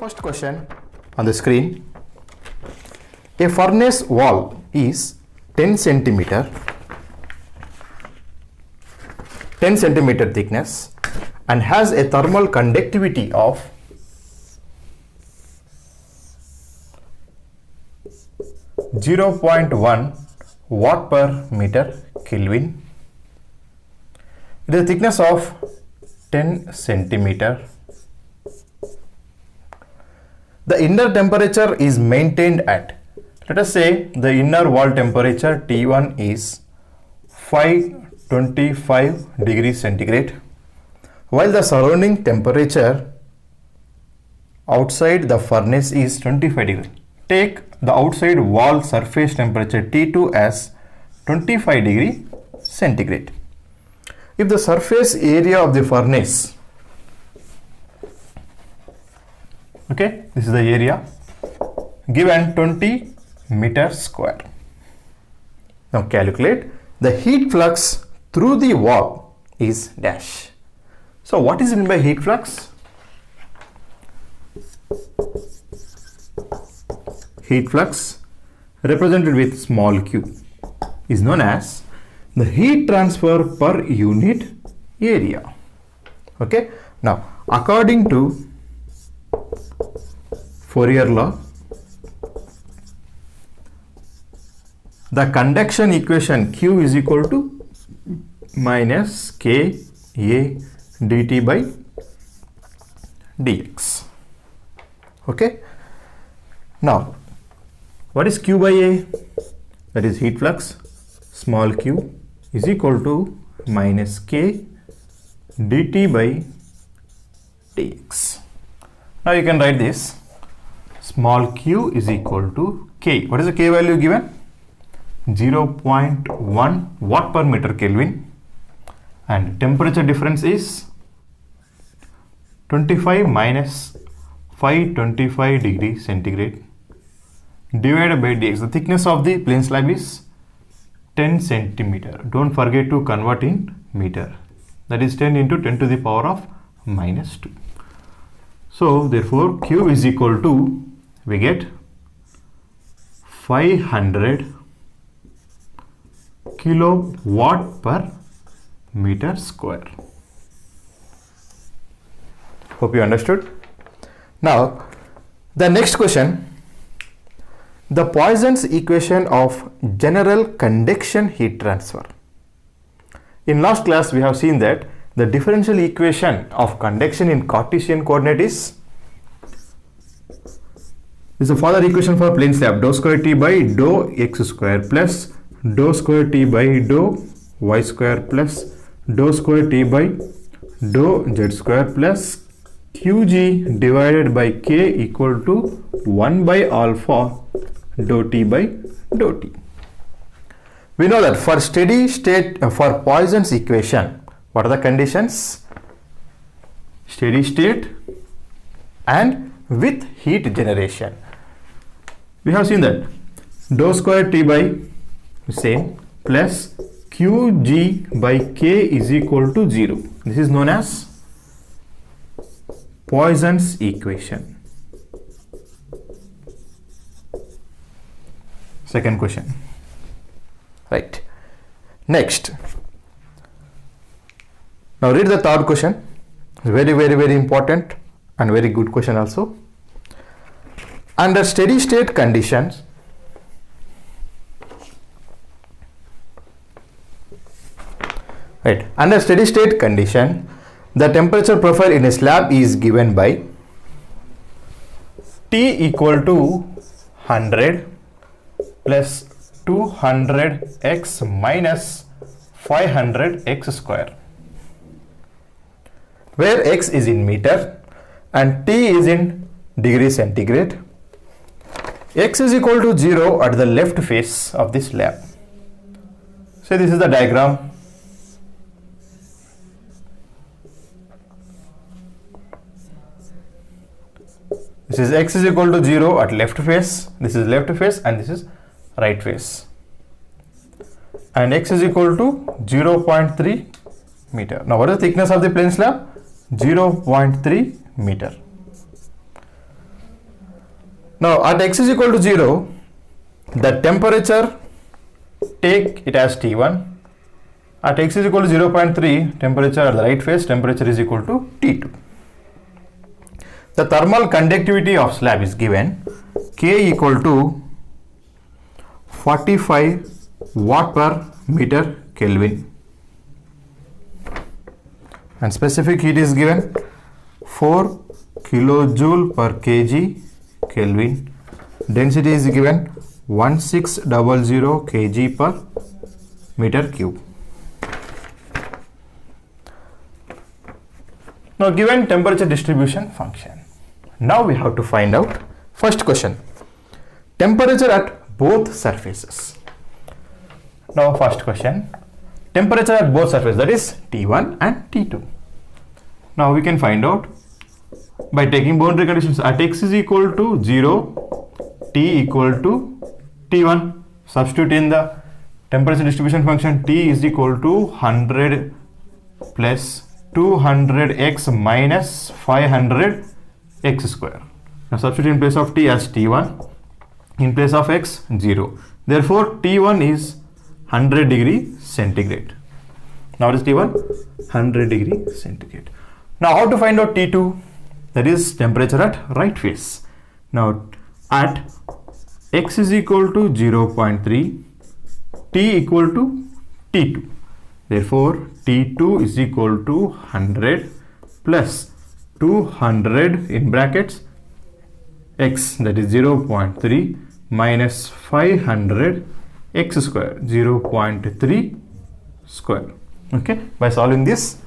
first question on the screen. A furnace wall is 10 centimeter thickness and has a thermal conductivity of 0.1 watt per meter Kelvin. It is a thickness of 10 centimeter. The inner temperature is maintained at, let us say the inner wall temperature T1 is 525 degrees centigrade, while the surrounding temperature outside the furnace is 25 degrees. Take the outside wall surface temperature T2 as 25 degree centigrade. If the surface area of the furnace, okay, this is the area given 20 meters square. Now calculate the heat flux through the wall is dash. So what is meant by heat flux? Heat flux represented with small q is known as the heat transfer per unit area. Okay. Now according to Fourier law, the conduction equation Q is equal to minus K A dt by dx. Okay. Now, what is Q by A? That is heat flux. Small q is equal to minus K dt by dx. Now you can write this. Small q is equal to K. What is the K value given? 0.1 watt per meter Kelvin, and temperature difference is 25 minus 525 degrees centigrade divided by dx. The thickness of the plane slab is 10 centimeter. Don't forget to convert in meter. That is 10 into 10 to the power of minus 2. So therefore Q is equal to, we get 500 kilowatt per meter square. Hope you understood. Now the next question, the Poisson's equation of general conduction heat transfer. In last class we have seen that the differential equation of conduction in Cartesian coordinate is the further equation for plane slab, dou square T by dou x square plus dou square T by dou y square plus dou square T by dou z square plus qg divided by k equal to 1 by alpha dou t by dou t. We know that for steady state, for Poisson's equation, what are the conditions? Steady state and with heat generation. We have seen that dou square T by same plus qg by k is equal to 0. This is known as Poisson's equation. Second question. Right. Next. Now read the third question. Very important and very good question also. Under steady state conditions, right, under steady state condition, the temperature profile in a slab is given by T equal to 100 plus 200x minus 500x square, where x is in meter and T is in degree centigrade. X is equal to 0 at the left face of this slab. So this is the diagram. This is x is equal to 0 at left face. This is left face and this is right face. And x is equal to 0.3 meter. Now what is the thickness of the plane slab? 0.3 meter. Now at x is equal to 0, the temperature, take it as T1. At x is equal to 0.3, temperature at the right phase, temperature is equal to T2. The thermal conductivity of slab is given, K equal to 45 watt per meter Kelvin. And specific heat is given 4 kilojoule per kg Kelvin. Density is given 1600 kg per meter cube. Now given temperature distribution function. Now we have to find out first question. Temperature at both surfaces. Now first question. Temperature at both surfaces, that is T1 and T2. Now we can find out by taking boundary conditions. At x is equal to 0, T equal to T1. Substitute in the temperature distribution function. T is equal to 100 plus 200x minus 500 x square. Now substitute in place of T as T1, in place of x 0. Therefore T1 is 100 degree centigrade. Now what is T1? 100 degree centigrade. Now how to find out T2? That is temperature at right phase. Now at x is equal to 0.3, T equal to T2. Therefore T2 is equal to 100 plus 200 in brackets x, that is 0.3 minus 500 x square, 0.3 square. Okay, by solving this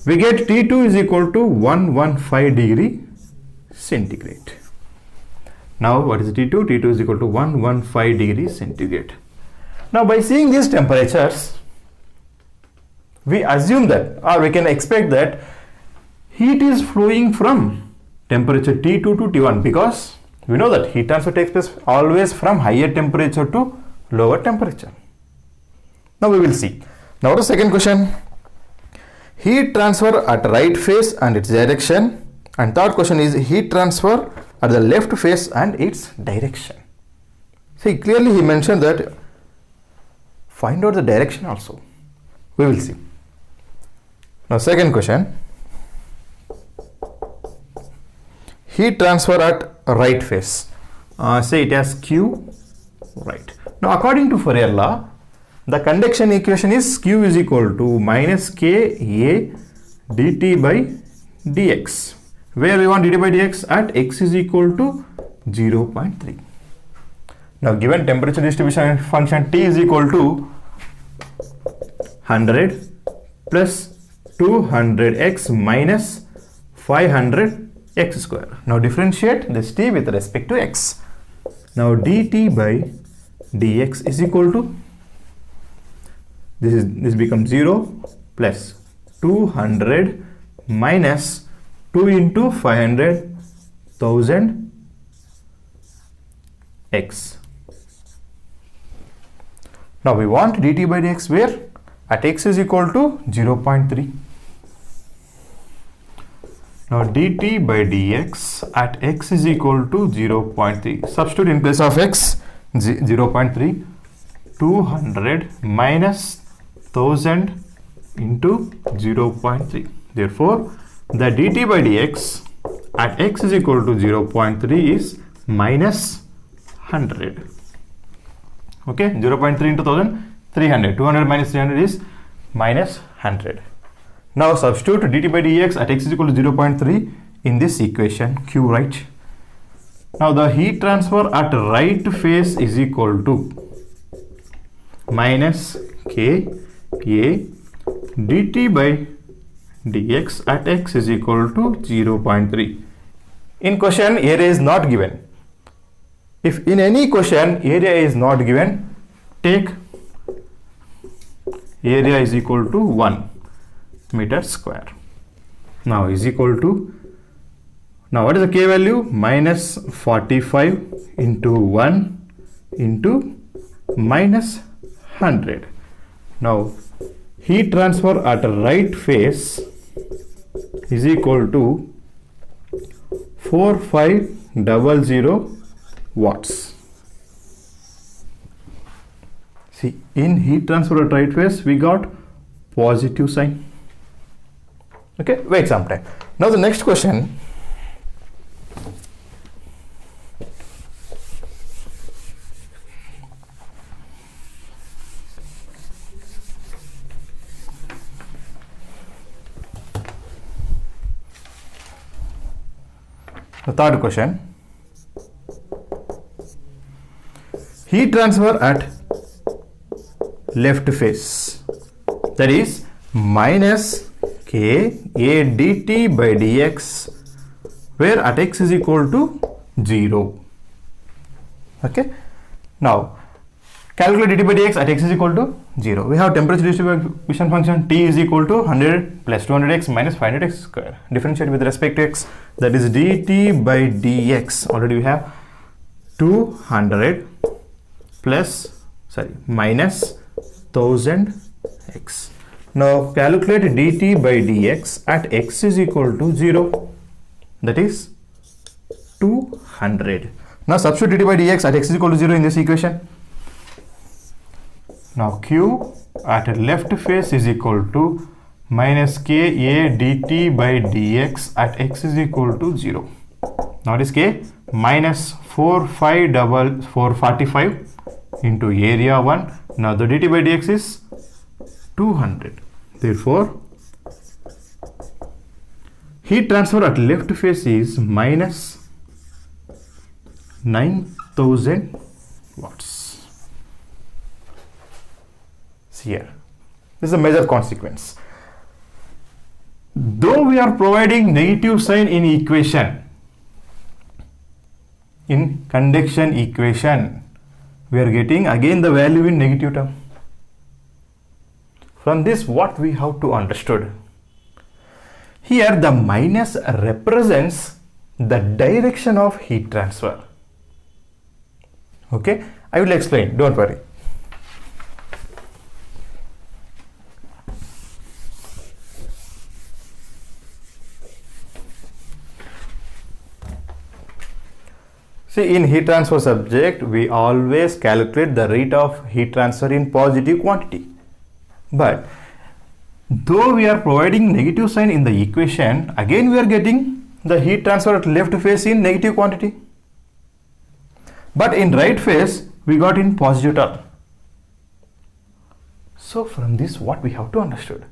we get T2 is equal to 115 degree centigrade. Now what is T2? T2 is equal to 115 degree centigrade. Now by seeing these temperatures, we assume that, or we can expect that heat is flowing from temperature T2 to T1, because we know that heat transfer takes place always from higher temperature to lower temperature. Now we will see. Now the second question. Heat transfer at right phase and its direction. And third question is heat transfer at the left phase and its direction. See, clearly he mentioned that find out the direction also. We will see. Now second question. Heat transfer at right phase. Say it as Q right. Now according to Fourier law, the conduction equation is Q is equal to minus Ka dt by dx. Where we want dt by dx? At x is equal to 0.3. Now given temperature distribution function T is equal to 100 plus 200x minus 500 x square. Now differentiate this T with respect to x. Now dt by dx is equal to, this becomes 0 plus 200 minus 2 into 500, 1000 x. Now we want dt by dx where? At x is equal to 0.3. Now dt by dx at x is equal to 0.3. Substitute in place of x 0.3. 200 minus 1000 into 0.3. Therefore, the dt by dx at x is equal to 0.3 is minus 100. Okay, 0.3 into 1000, 300. 200 minus 300 is minus 100. Now substitute dt by dx at x is equal to 0.3 in this equation Q right. Now the heat transfer at right phase is equal to minus K A dt by dx at x is equal to 0.3. In question area is not given. If in any question area is not given, take area is equal to 1 meter square. Now is equal to, now what is the K value? Minus 45 into 1 into minus 100. Now heat transfer at right phase is equal to 4500 watts. See, in heat transfer at right phase, we got positive sign. Okay, wait some time. Now the next question. The third question. Heat transfer at left phase, that is minus K A dt by dx, where at x is equal to 0. Okay. Now calculate dt by dx at x is equal to 0. We have temperature distribution function T is equal to 100 plus 200x minus 500x square. Differentiate with respect to x, that is dt by dx. Already we have 200 plus minus 1000x. Now calculate dt by dx at x is equal to 0, that is 200. Now substitute dt by dx at x is equal to 0 in this equation. Now q at left phase is equal to minus k a dt by dx at x is equal to 0. Now it is k minus 445 into area 1. Now the dt by dx is 200. Therefore, heat transfer at left phase is minus 9000 watts. See here, this is a major consequence. Though we are providing negative sign in equation, in conduction equation, we are getting again the value in negative term. From this, what we have to understood? Here the minus represents the direction of heat transfer. Okay, I will explain, don't worry. See, in heat transfer subject, we always calculate the rate of heat transfer in positive quantity. But though we are providing negative sign in the equation, again we are getting the heat transfer at left phase in negative quantity. But in right phase, we got in positive term. So from this, what we have to understood?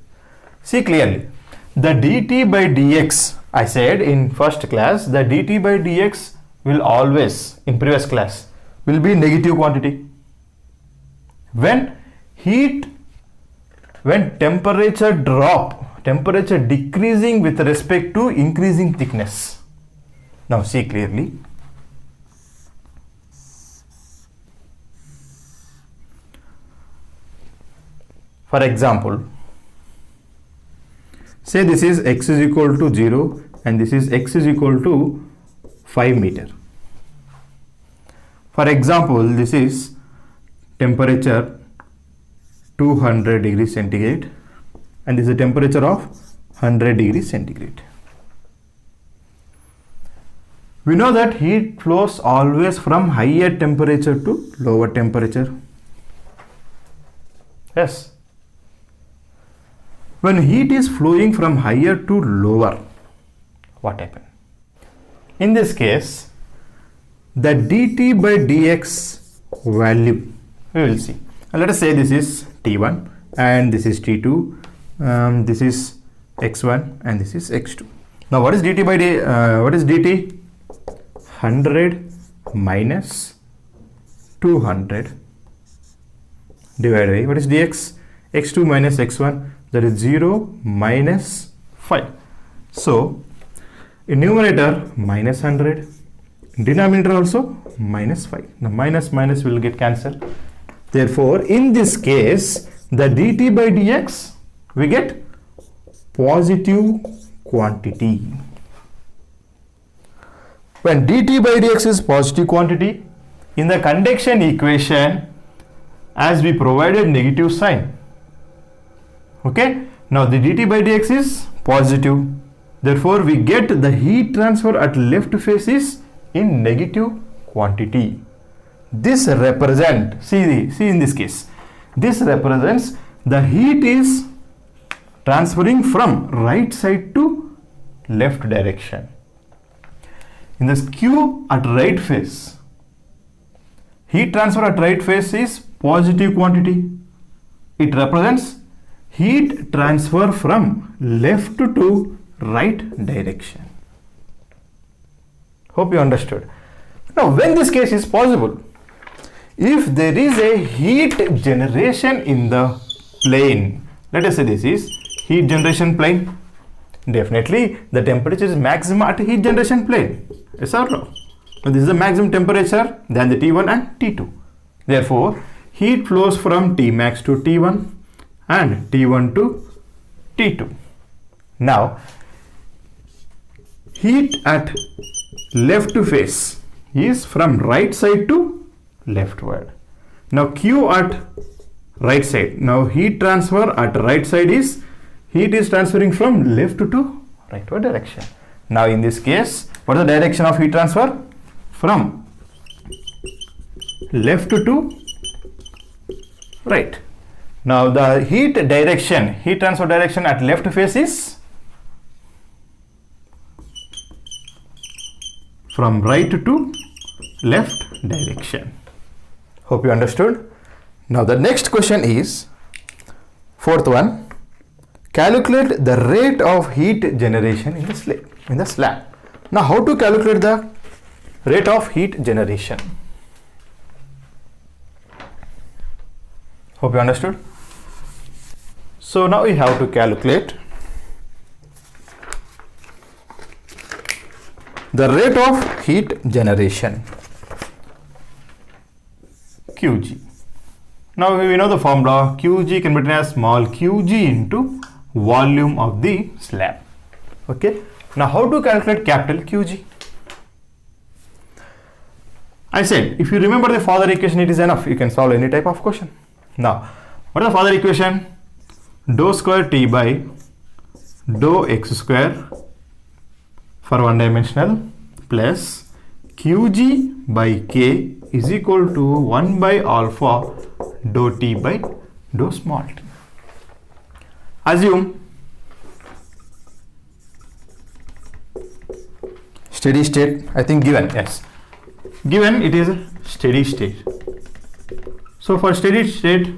See clearly, the dt by dx, I said in first class, the dt by dx will always, in previous class, will be negative quantity. When temperature drop, temperature decreasing with respect to increasing thickness. Now see clearly. For example, say this is x is equal to 0 and this is x is equal to 5 meter. For example, this is temperature 200 degrees centigrade and this is a temperature of 100 degrees centigrade. We know that heat flows always from higher temperature to lower temperature. Yes. When heat is flowing from higher to lower, what happens? In this case, the dt by dx value, we will see. Let us say this is T1 and this is T2, this is x1 and this is x2. Now what is dt by what is dt? 100 minus 200 divided by what is dx? x2 minus x1, that is 0 minus 5. So in numerator minus 100, denominator also minus 5. Now minus minus will get cancelled. Therefore, in this case, the dt by dx, we get positive quantity. When dt by dx is positive quantity, in the conduction equation, as we provided negative sign, okay, now the dt by dx is positive. Therefore, we get the heat transfer at left phase is in negative quantity. This represent, see in this case, this represents the heat is transferring from right side to left direction. In this Q at right face, heat transfer at right face is positive quantity. It represents heat transfer from left to right direction. Hope you understood. Now, when this case is possible, if there is a heat generation in the plane, let us say this is heat generation plane, definitely the temperature is maximum at heat generation plane. Yes or no? So this is the maximum temperature than the T1 and T2. Therefore, heat flows from Tmax to T1 and T1 to T2. Now, heat at left face is from right side to leftward. Now, Q at right side. Now, heat transfer at right side is heat is transferring from left to rightward direction. Now, in this case, what is the direction of heat transfer? From left to right. Now, the heat transfer direction at left face is from right to left direction. Hope you understood. Now, the next question is, fourth one, calculate the rate of heat generation in the slab. Now, how to calculate the rate of heat generation? Hope you understood. So now we have to calculate the rate of heat generation, Qg. Now we know the formula, Qg can be written as small qg into volume of the slab. Okay. Now how to calculate capital Qg? I said, if you remember the further equation, it is enough. You can solve any type of question. Now, what is the further equation? Dou square T by dou x square for one dimensional plus Qg by K is equal to 1 by alpha dou T by dou small t. Assume steady state, I think given, yes. Given it is a steady state. So for steady state,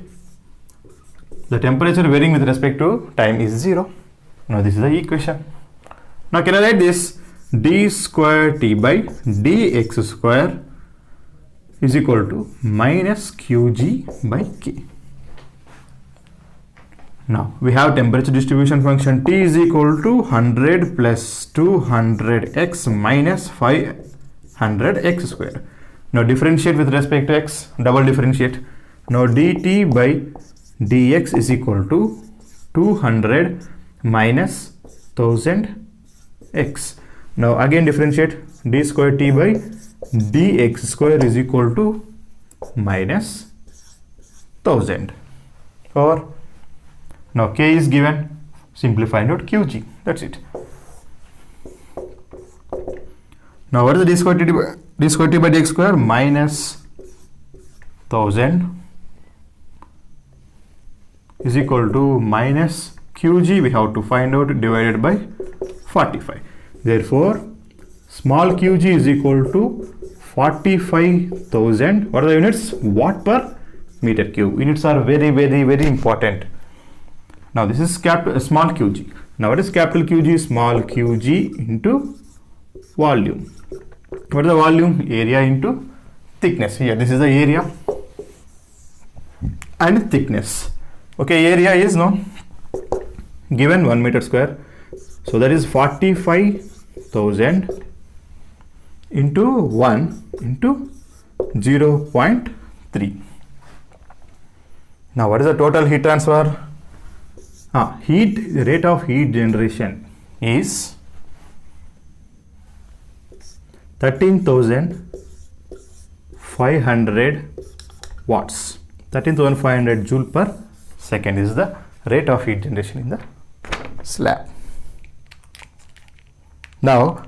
the temperature varying with respect to time is 0. Now this is the equation. Now can I write this? D square T by dx square is equal to minus Qg by K. Now we have temperature distribution function T is equal to 100 plus 200x minus 500x square. Now differentiate with respect to x, double differentiate. Now dt by dx is equal to 200 minus 1000x. Now again differentiate, d square t by dx square is equal to minus 1000. Or now k is given, simply find out Qg. That's it. Now what is the d square t by dx square? Minus 1000 is equal to minus Qg, we have to find out, divided by 45. Therefore, small qg is equal to 45,000. What are the units? Watt per meter cube. Units are very, very, very important. Now this is small qg. Now what is capital Qg? Small qg into volume. What is the volume? Area into thickness. Here, this is the area and thickness. Okay, area is now given 1 meter square. So that is 45,000 into 1 into 0.3. Now what is the total heat transfer? Rate of heat generation is 13,500 watts. 13,500 joule per second is the rate of heat generation in the slab. Now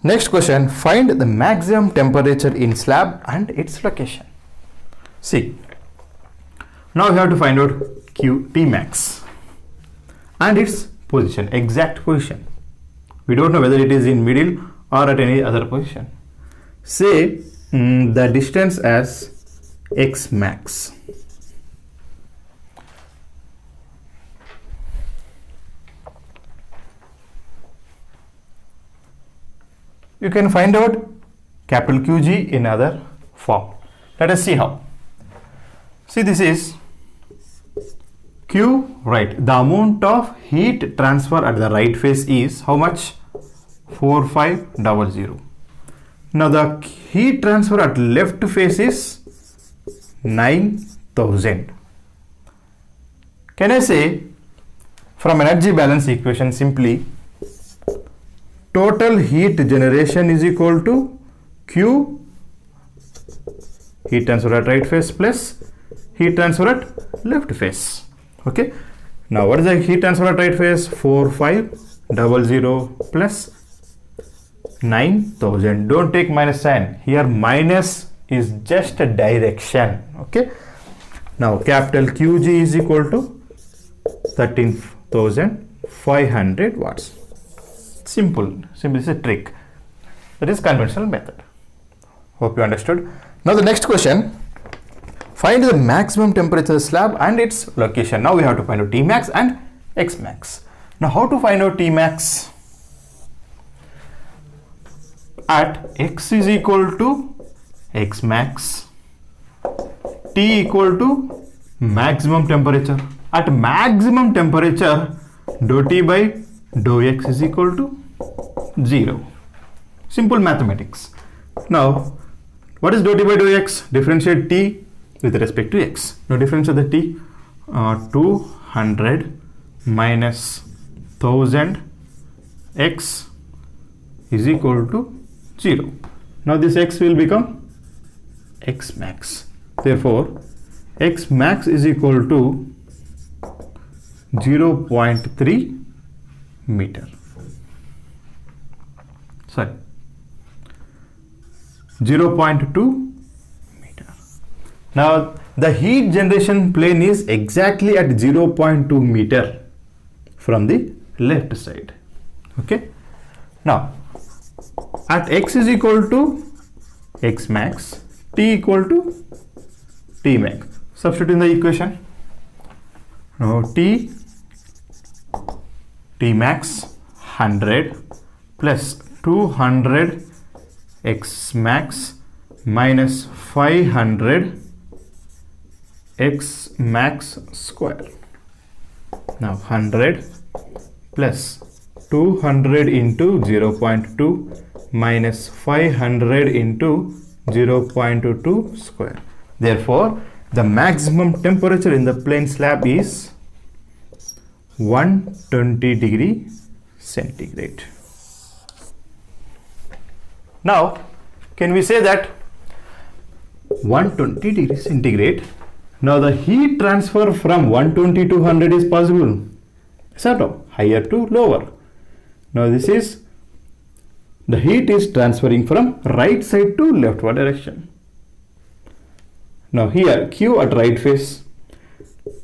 Next question, find the maximum temperature in slab and its location. See, now we have to find out T max and its position, exact position. We don't know whether it is in middle or at any other position. Say the distance as x max. You can find out capital QG in other form. Let us see how. See, this is Q, right? The amount of heat transfer at the right face is how much? 4500. Now the heat transfer at left face is 9000. Can I say from energy balance equation simply total heat generation is equal to Q, heat transfer at right face, plus heat transfer at left face. Okay. Now what is the heat transfer at right face? 4500 plus 9000. Don't take minus sign. Here minus is just a direction. Okay. Now capital QG is equal to 13,500 watts. Simple. Simply is a trick. That is conventional method. Hope you understood. Now the next question. Find the maximum temperature slab and its location. Now we have to find out T max and X max. Now how to find out T max? At X is equal to X max, T equal to maximum temperature. At maximum temperature, dou T by dou X is equal to 0. Simple mathematics. Now, what is dou T by dou X? Differentiate T with respect to X. Now, differentiate the T. 200 minus 1000 X is equal to 0. Now, this X will become X max. Therefore, X max is equal to 0.3 meter. Sorry, 0.2 meter. Now the heat generation plane is exactly at 0.2 meter from the left side. Okay. Now at X is equal to X max, T equal to T max. Substitute in the equation. Now T max 100 plus 200 X max minus 500 X max square. Now 100 plus 200 into 0.2 minus 500 into 0.2 square. Therefore, the maximum temperature in the plane slab is 120 degree centigrade. Now, can we say that 120 degree centigrade? Now, the heat transfer from 120 to 100 is possible. Sort of higher to lower. Now, this is the heat is transferring from right side to leftward direction. Now, here Q at right face,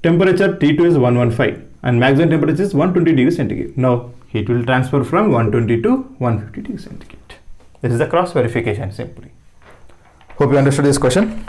temperature T2 is 115 and maximum temperature is 120 degree centigrade. Now, heat will transfer from 120 to 150 degree centigrade. This is the cross verification simply. Hope you understood this question.